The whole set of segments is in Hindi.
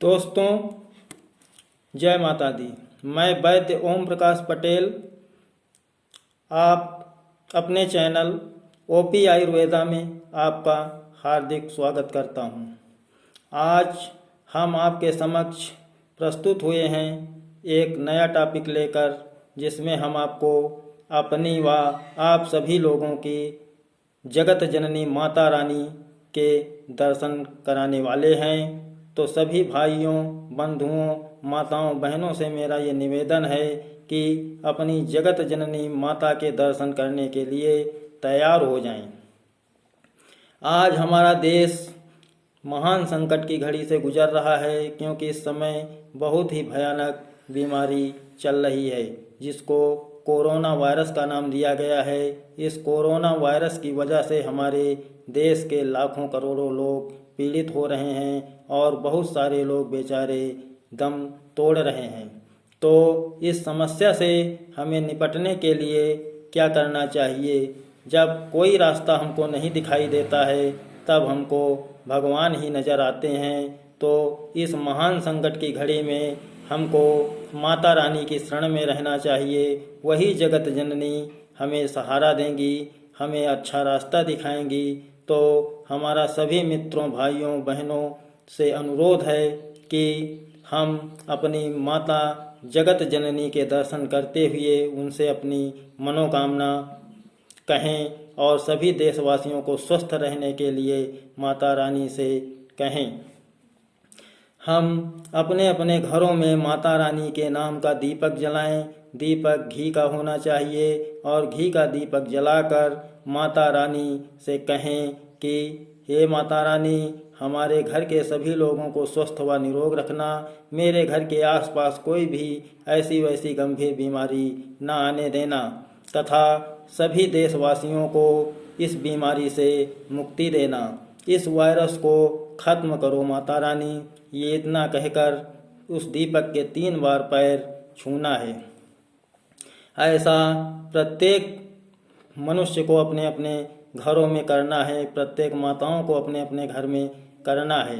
दोस्तों, जय माता दी। मैं वैद्य ओम प्रकाश पटेल आप अपने चैनल ओपी आयुर्वेदा में आपका हार्दिक स्वागत करता हूं। आज हम आपके समक्ष प्रस्तुत हुए हैं एक नया टॉपिक लेकर, जिसमें हम आपको अपनी व आप सभी लोगों की जगत जननी माता रानी के दर्शन कराने वाले हैं। तो सभी भाइयों, बंधुओं, माताओं, बहनों से मेरा ये निवेदन है कि अपनी जगत जननी माता के दर्शन करने के लिए तैयार हो जाएं। आज हमारा देश महान संकट की घड़ी से गुजर रहा है, क्योंकि इस समय बहुत ही भयानक बीमारी चल रही है, जिसको कोरोना वायरस का नाम दिया गया है। इस कोरोना वायरस की वजह से हमारे देश के लाखों करोड़ों लोग पीड़ित हो रहे हैं और बहुत सारे लोग बेचारे दम तोड़ रहे हैं। तो इस समस्या से हमें निपटने के लिए क्या करना चाहिए? जब कोई रास्ता हमको नहीं दिखाई देता है, तब हमको भगवान ही नज़र आते हैं। तो इस महान संकट की घड़ी में हमको माता रानी की शरण में रहना चाहिए। वही जगत जननी हमें सहारा देंगी, हमें अच्छा रास्ता दिखाएंगी। तो हमारा सभी मित्रों, भाइयों, बहनों से अनुरोध है कि हम अपनी माता जगत जननी के दर्शन करते हुए उनसे अपनी मनोकामना कहें और सभी देशवासियों को स्वस्थ रहने के लिए माता रानी से कहें। हम अपने अपने घरों में माता रानी के नाम का दीपक जलाएं। दीपक घी का होना चाहिए और घी का दीपक जलाकर माता रानी से कहें कि हे माता रानी, हमारे घर के सभी लोगों को स्वस्थ व निरोग रखना। मेरे घर के आसपास कोई भी ऐसी वैसी गंभीर बीमारी न आने देना तथा सभी देशवासियों को इस बीमारी से मुक्ति देना। इस वायरस को खत्म करो माता रानी। ये इतना कहकर उस दीपक के 3 बार पैर छूना है। ऐसा प्रत्येक मनुष्य को अपने अपने घरों में करना है, प्रत्येक माताओं को अपने अपने घर में करना है।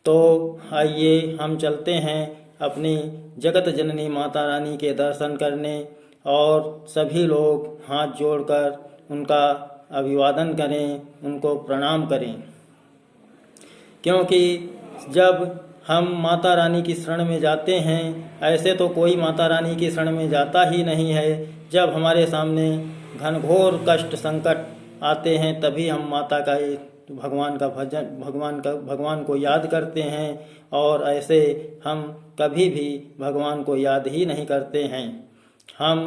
तो आइए हम चलते हैं अपनी जगत जननी माता रानी के दर्शन करने, और सभी लोग हाथ जोड़कर उनका अभिवादन करें, उनको प्रणाम करें। क्योंकि जब हम माता रानी की शरण में जाते हैं, ऐसे तो कोई माता रानी की शरण में जाता ही नहीं है। जब हमारे सामने घनघोर कष्ट संकट आते हैं, तभी हम माता का भगवान को याद करते हैं, और ऐसे हम कभी भी भगवान को याद ही नहीं करते हैं। हम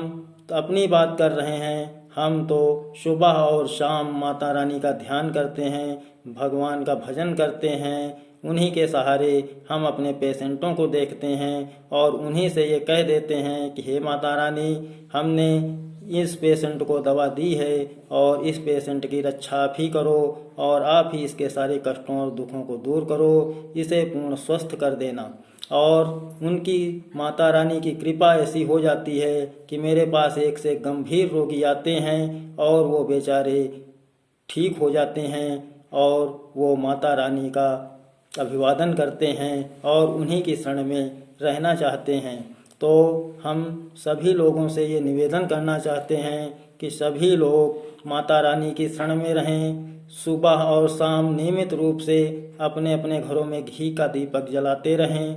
अपनी बात कर रहे हैं, हम तो सुबह और शाम माता रानी का ध्यान करते हैं, भगवान का भजन करते हैं। उन्हीं के सहारे हम अपने पेशेंटों को देखते हैं और उन्हीं से ये कह देते हैं कि हे माता रानी, हमने इस पेशेंट को दवा दी है और इस पेशेंट की रक्षा आप ही करो, और आप ही इसके सारे कष्टों और दुखों को दूर करो, इसे पूर्ण स्वस्थ कर देना। और उनकी माता रानी की कृपा ऐसी हो जाती है कि मेरे पास एक से गंभीर रोगी आते हैं और वो बेचारे ठीक हो जाते हैं, और वो माता रानी का अभिवादन करते हैं और उन्हीं की शरण में रहना चाहते हैं। तो हम सभी लोगों से ये निवेदन करना चाहते हैं कि सभी लोग माता रानी की शरण में रहें। सुबह और शाम नियमित रूप से अपने अपने घरों में घी का दीपक जलाते रहें।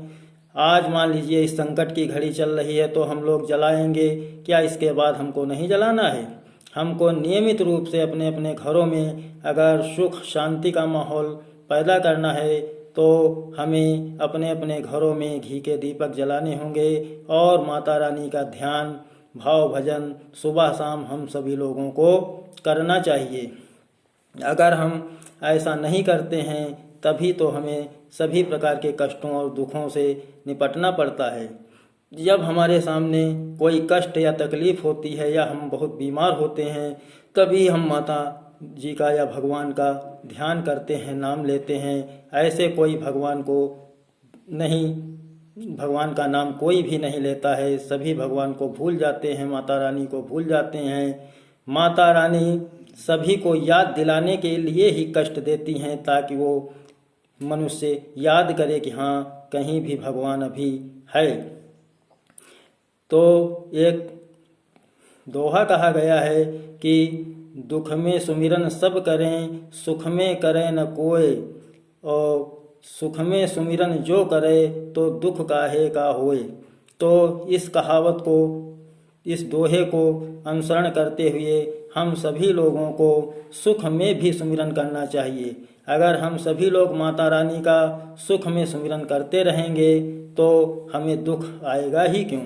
आज मान लीजिए इस संकट की घड़ी चल रही है तो हम लोग जलाएंगे, क्या इसके बाद हमको नहीं जलाना है? हमको नियमित रूप से अपने अपने घरों में अगर सुख शांति का माहौल पैदा करना है, तो हमें अपने अपने घरों में घी के दीपक जलाने होंगे और माता रानी का ध्यान, भाव, भजन सुबह शाम हम सभी लोगों को करना चाहिए। अगर हम ऐसा नहीं करते हैं, तभी तो हमें सभी प्रकार के कष्टों और दुखों से निपटना पड़ता है। जब हमारे सामने कोई कष्ट या तकलीफ़ होती है या हम बहुत बीमार होते हैं, तभी हम माता जी का या भगवान का ध्यान करते हैं, नाम लेते हैं। ऐसे कोई भगवान का नाम कोई भी नहीं लेता है। सभी भगवान को भूल जाते हैं, माता रानी को भूल जाते हैं। माता रानी सभी को याद दिलाने के लिए ही कष्ट देती हैं, ताकि वो मनुष्य याद करे कि हाँ, कहीं भी भगवान अभी है। तो एक दोहा कहा गया है कि दुख में सुमिरन सब करें, सुख में करे न कोय, और सुख में सुमिरन जो करे तो दुख काहे का होए। तो इस कहावत को, इस दोहे को अनुसरण करते हुए हम सभी लोगों को सुख में भी सुमिरन करना चाहिए। अगर हम सभी लोग माता रानी का सुख में सुमिरन करते रहेंगे तो हमें दुख आएगा ही क्यों।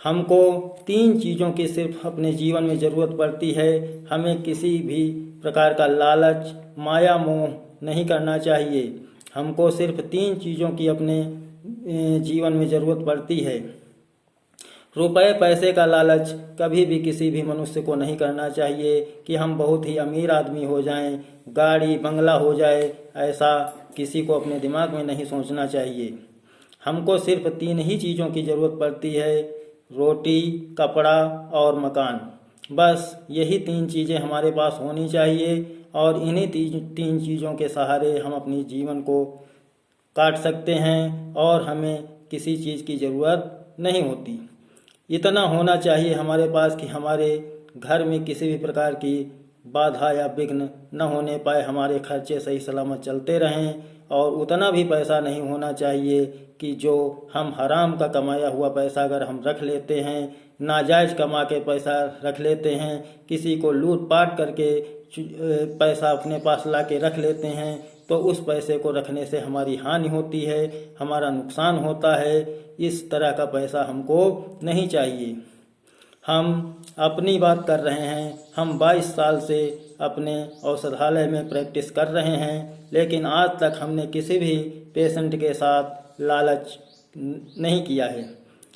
हमको 3 चीज़ों की सिर्फ अपने जीवन में ज़रूरत पड़ती है। हमें किसी भी प्रकार का लालच, माया, मोह नहीं करना चाहिए। हमको सिर्फ 3 चीज़ों की अपने जीवन में ज़रूरत पड़ती है। रुपए पैसे का लालच कभी भी किसी भी मनुष्य को नहीं करना चाहिए कि हम बहुत ही अमीर आदमी हो जाएं, गाड़ी बंगला हो जाए, ऐसा किसी को अपने दिमाग में नहीं सोचना चाहिए। हमको सिर्फ 3 ही चीज़ों की ज़रूरत पड़ती है, रोटी, कपड़ा और मकान। बस यही 3 चीज़ें हमारे पास होनी चाहिए और इन्हीं 3 चीज़ों के सहारे हम अपनी जीवन को काट सकते हैं और हमें किसी चीज़ की ज़रूरत नहीं होती। इतना होना चाहिए हमारे पास कि हमारे घर में किसी भी प्रकार की बाधा या विघ्न न होने पाए, हमारे खर्चे सही सलामत चलते रहें। और उतना भी पैसा नहीं होना चाहिए कि जो हम हराम का कमाया हुआ पैसा अगर हम रख लेते हैं, नाजायज़ कमा के पैसा रख लेते हैं, किसी को लूट पाट करके पैसा अपने पास ला के रख लेते हैं, तो उस पैसे को रखने से हमारी हानि होती है, हमारा नुकसान होता है। इस तरह का पैसा हमको नहीं चाहिए। हम अपनी बात कर रहे हैं। हम 22 साल से अपने औषधालय में प्रैक्टिस कर रहे हैं, लेकिन आज तक हमने किसी भी पेशेंट के साथ लालच नहीं किया है।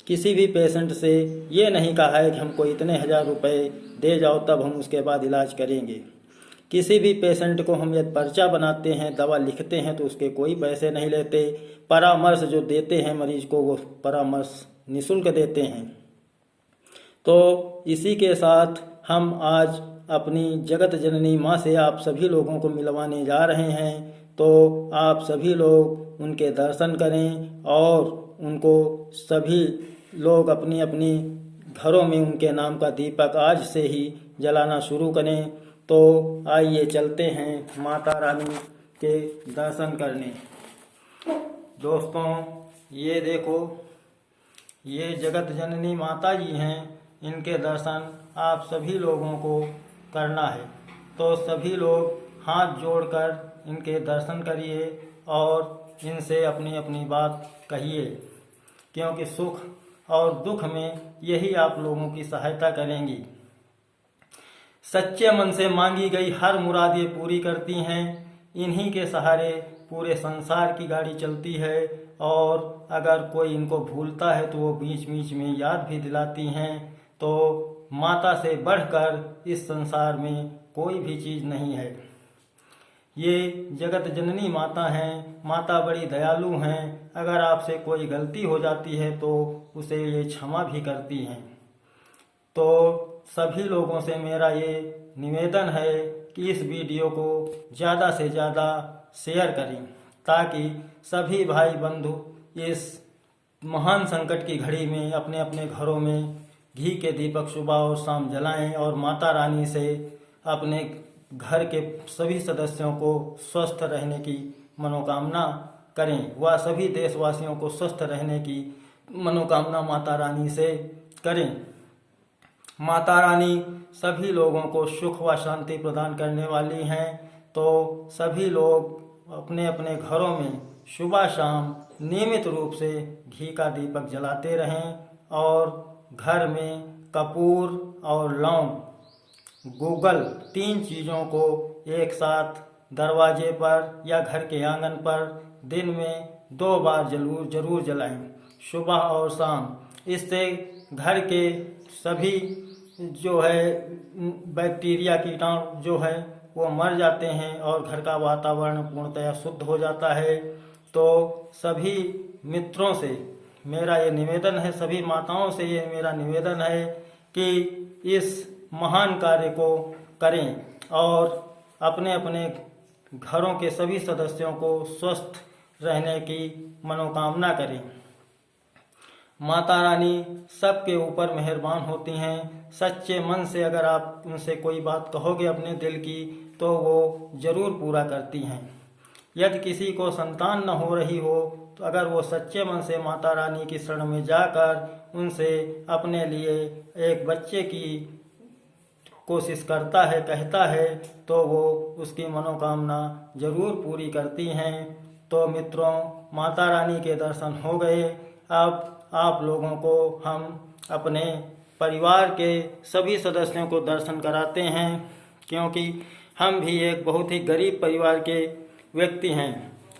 किसी भी पेशेंट से ये नहीं कहा है कि हमको इतने 1000 रुपए दे जाओ तब हम उसके बाद इलाज करेंगे। किसी भी पेशेंट को हम यदि पर्चा बनाते हैं, दवा लिखते हैं, तो उसके कोई पैसे नहीं लेते। परामर्श जो देते हैं मरीज को, वो परामर्श निःशुल्क देते हैं। तो इसी के साथ हम आज अपनी जगत जननी माँ से आप सभी लोगों को मिलवाने जा रहे हैं। तो आप सभी लोग उनके दर्शन करें और उनको सभी लोग अपनी अपनी घरों में उनके नाम का दीपक आज से ही जलाना शुरू करें। तो आइए चलते हैं माता रानी के दर्शन करने। दोस्तों, ये देखो, ये जगत जननी माता जी हैं। इनके दर्शन आप सभी लोगों को करना है। तो सभी लोग हाथ जोड़कर इनके दर्शन करिए और इनसे अपनी अपनी बात कहिए, क्योंकि सुख और दुख में यही आप लोगों की सहायता करेंगी। सच्चे मन से मांगी गई हर मुराद ये पूरी करती हैं। इन्हीं के सहारे पूरे संसार की गाड़ी चलती है और अगर कोई इनको भूलता है तो वो बीच बीच में याद भी दिलाती हैं। तो माता से बढ़कर इस संसार में कोई भी चीज़ नहीं है। ये जगत जननी माता हैं। माता बड़ी दयालु हैं। अगर आपसे कोई गलती हो जाती है तो उसे ये क्षमा भी करती हैं। तो सभी लोगों से मेरा ये निवेदन है कि इस वीडियो को ज़्यादा से ज़्यादा शेयर करें, ताकि सभी भाई बंधु इस महान संकट की घड़ी में अपने अपने घरों में घी के दीपक सुबह और शाम जलाएं और माता रानी से अपने घर के सभी सदस्यों को स्वस्थ रहने की मनोकामना करें। वह सभी देशवासियों को स्वस्थ रहने की मनोकामना माता रानी से करें। माता रानी सभी लोगों को सुख व शांति प्रदान करने वाली हैं। तो सभी लोग अपने अपने घरों में सुबह शाम नियमित रूप से घी का दीपक जलाते रहें और घर में कपूर और लौंग, गूगल 3 चीज़ों को एक साथ दरवाजे पर या घर के आंगन पर दिन में 2 बार जरूर जलाएं, सुबह और शाम। इससे घर के सभी जो है बैक्टीरिया, कीटाणु जो है वो मर जाते हैं और घर का वातावरण पूर्णतया शुद्ध हो जाता है। तो सभी मित्रों से मेरा ये निवेदन है, सभी माताओं से ये मेरा निवेदन है कि इस महान कार्य को करें और अपने अपने घरों के सभी सदस्यों को स्वस्थ रहने की मनोकामना करें। माता रानी सबके ऊपर मेहरबान होती हैं। सच्चे मन से अगर आप उनसे कोई बात कहोगे अपने दिल की तो वो ज़रूर पूरा करती हैं। यदि किसी को संतान न हो रही हो तो अगर वो सच्चे मन से माता रानी की शरण में जाकर उनसे अपने लिए एक बच्चे की कोशिश करता है, कहता है, तो वो उसकी मनोकामना जरूर पूरी करती हैं। तो मित्रों, माता रानी के दर्शन हो गए। अब आप लोगों को हम अपने परिवार के सभी सदस्यों को दर्शन कराते हैं, क्योंकि हम भी एक बहुत ही गरीब परिवार के व्यक्ति हैं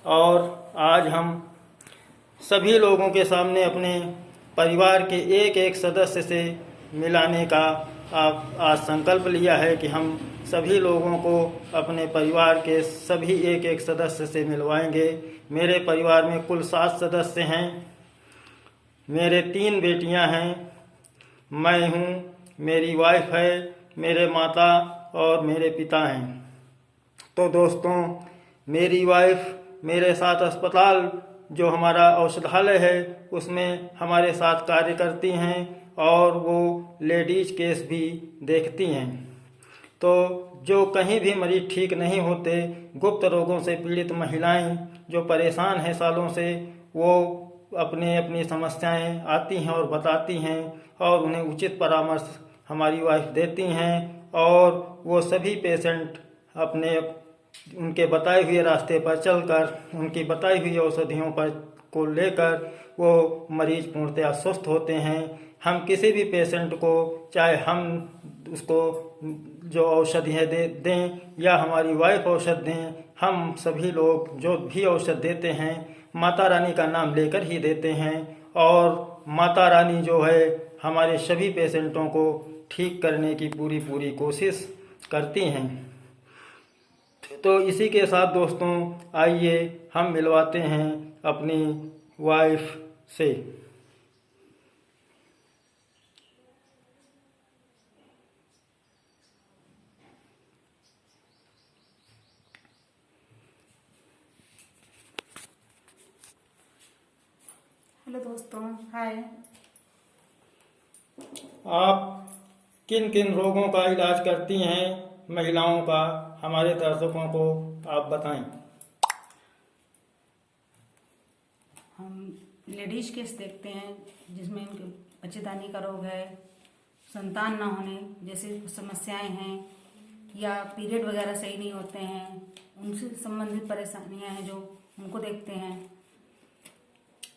और आज हम सभी लोगों के सामने अपने परिवार के एक एक सदस्य से मिलाने का आज संकल्प लिया है कि हम सभी लोगों को अपने परिवार के सभी एक एक सदस्य से मिलवाएंगे। मेरे परिवार में कुल 7 सदस्य हैं। मेरे 3 बेटियां हैं, मैं हूँ, मेरी वाइफ है, मेरे माता और मेरे पिता हैं। तो दोस्तों, मेरी वाइफ मेरे साथ अस्पताल जो हमारा औषधालय है उसमें हमारे साथ कार्य करती हैं और वो लेडीज केस भी देखती हैं। तो जो कहीं भी मरीज ठीक नहीं होते, गुप्त रोगों से पीड़ित महिलाएं जो परेशान हैं सालों से, वो अपनी समस्याएं आती हैं और बताती हैं और उन्हें उचित परामर्श हमारी वाइफ देती हैं और वो सभी पेशेंट अपने उनके बताए हुए रास्ते पर चलकर, उनकी बताई हुई औषधियों पर को लेकर वो मरीज पूर्णतः स्वस्थ होते हैं। हम किसी भी पेशेंट को, चाहे हम उसको जो औषधियाँ दें या हमारी वाइफ औषध दें, हम सभी लोग जो भी औषध देते हैं माता रानी का नाम लेकर ही देते हैं और माता रानी जो है हमारे सभी पेशेंटों को ठीक करने की पूरी कोशिश करती हैं। तो इसी के साथ दोस्तों, आइए हम मिलवाते हैं अपनी वाइफ से। हेलो दोस्तों, हाय। आप किन किन रोगों का इलाज करती हैं महिलाओं का, हमारे दर्शकों को आप बताएं। हम लेडीज केस देखते हैं जिसमें इनके बच्चेदानी का रोग है, संतान ना होने जैसी समस्याएं हैं या पीरियड वगैरह सही नहीं होते हैं, उनसे संबंधित परेशानियां हैं जो उनको देखते हैं।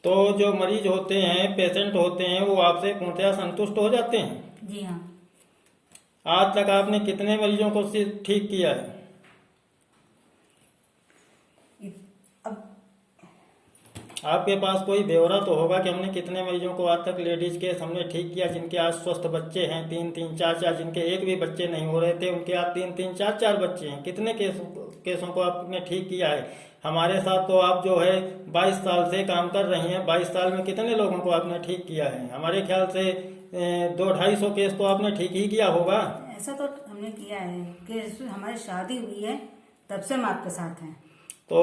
तो जो मरीज होते हैं, पेशेंट होते हैं, वो आपसे पूर्णतः संतुष्ट हो जाते हैं? जी हाँ। आज तक आपने कितने मरीजों को ठीक किया है? अब आपके पास कोई ब्यौरा तो होगा कि हमने कितने मरीजों को आज तक लेडीज केस हमने ठीक किया, जिनके आज स्वस्थ बच्चे हैं, 3-3, 4-4, जिनके एक भी बच्चे नहीं हो रहे थे उनके आज 3-3, 4-4 बच्चे हैं। कितने केसों को आपने ठीक किया है? हमारे साथ तो आप जो है 22 साल से काम कर रही हैं। 22 साल में कितने लोगों को आपने ठीक किया है? हमारे ख्याल से 200-250 केस तो आपने ठीक ही किया होगा। ऐसा तो हमने किया है कि हमारी शादी हुई है तब से हम आपके साथ हैं। तो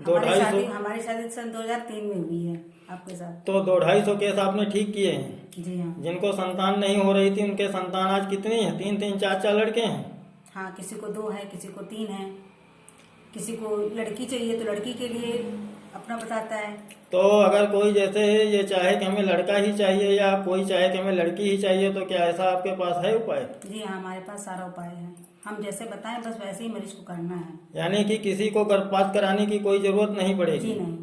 हमारी शादी सन 2003 में हुई है आपके साथ। तो 200-250 केस आपने ठीक किए हैं। जी हाँ। जिनको संतान नहीं हो रही थी उनके संतान आज कितनी है? 3-3, 4-4 लड़के हैं। हाँ, किसी को 2 है, किसी को 3 है, किसी को लड़की चाहिए तो लड़की के लिए अपना बताता है। तो अगर कोई जैसे ये चाहे कि हमें लड़का ही चाहिए या कोई चाहे कि हमें लड़की ही चाहिए, तो क्या ऐसा आपके पास है उपाय? जी हाँ, हमारे पास सारा उपाय है। हम जैसे बताएं बस वैसे ही मरीज को करना है। यानी कि किसी को गर्भपात कराने की कोई जरूरत नहीं पड़ेगी? जी नहीं।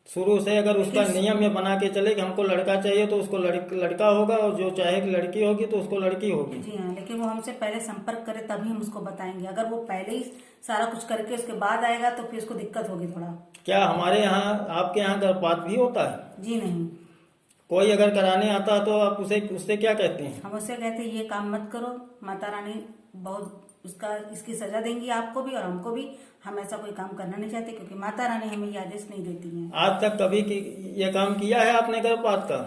शुरू से अगर उसका नियम ये बना के चले कि हमको लड़का चाहिए तो उसको लड़का होगा, और जो चाहे कि लड़की होगी तो उसको लड़की होगी। जी हाँ, लेकिन वो हमसे पहले संपर्क करे तभी हम उसको बताएंगे। अगर वो पहले ही सारा कुछ करके उसके बाद आएगा तो फिर उसको दिक्कत होगी थोड़ा। क्या हमारे यहाँ, आपके यहाँ गर्भपात भी होता है? जी नहीं। कोई अगर कराने आता है तो आप उससे क्या कहते हैं? हम उससे कहते हैं ये काम मत करो, माता रानी बहुत इसकी सजा देंगी आपको भी और हमको भी। हम ऐसा कोई काम करना नहीं चाहते क्योंकि माता रानी हमें ये आदेश नहीं देती है। आज तक कभी ये काम किया है आपने गर्भपात का?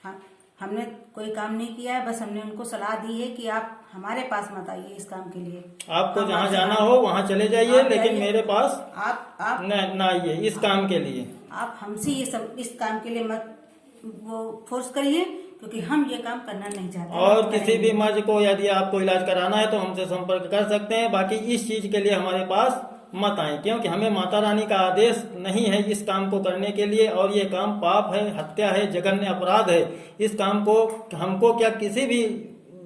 हाँ, हमने कोई काम नहीं किया है, बस हमने उनको सलाह दी है कि आप हमारे पास मत आइए इस काम के लिए। आपको हम जहाँ आपसे जाना बात- हो वहाँ चले जाइए, आप लेकिन जाइए। मेरे पास आप न आइए इस काम के लिए। आप हमसे ये सब इस काम के लिए मत वो फोर्स करिए, क्योंकि हम ये काम करना नहीं चाहते। और हम किसी करेंगे। भी मर्ज को यदि आपको इलाज कराना है तो हमसे संपर्क कर सकते हैं। बाकी इस चीज के लिए हमारे पास मत आए, क्योंकि हमें माता रानी का आदेश नहीं है इस काम को करने के लिए, और ये काम पाप है, हत्या है, जघन्य अपराध है। इस काम को हमको क्या किसी भी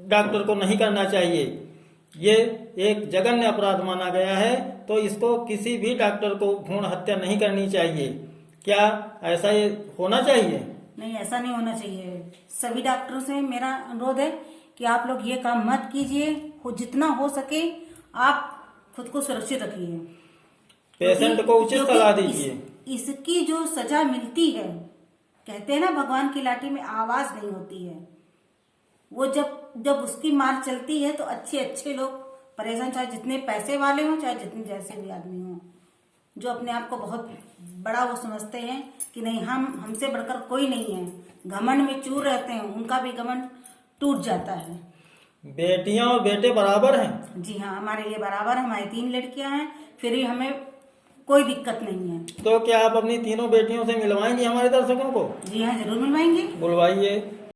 डॉक्टर को नहीं करना चाहिए। ये एक जघन्य अपराध माना गया है, तो इसको किसी भी डॉक्टर को भ्रूण हत्या नहीं करनी चाहिए। क्या ऐसा ये होना चाहिए? नहीं, ऐसा नहीं होना चाहिए। सभी डॉक्टरों से मेरा अनुरोध है कि आप लोग ये काम मत कीजिए। जितना हो सके आप खुद को सुरक्षित रखिए। पेशेंट को उचित क्योंकि सलाह दीजिए। इसकी जो सजा मिलती है, कहते हैं ना भगवान की लाठी में आवाज नहीं होती है। वो जब उसकी मार चलती है तो अच्छे अच्छे लोग परेशान, चाहे जितने पैसे वाले हों, चाहे जितने जैसे भी आदमी हों, जो अपने आप को बहुत बड़ा वो समझते हैं कि नहीं हमसे बढ़कर कोई नहीं है, घमंड में चूर रहते हैं, उनका भी घमंड टूट जाता है। बेटियां और बेटे बराबर हैं? जी हाँ, हमारे लिए बराबर है। हमारी 3 लड़कियां हैं, फिर भी हमें कोई दिक्कत नहीं है। तो क्या आप अपनी तीनों बेटियों से मिलवाएंगी हमारे दर्शकों को? जी हाँ, जरूर मिलवाएंगे। बुलवाइए।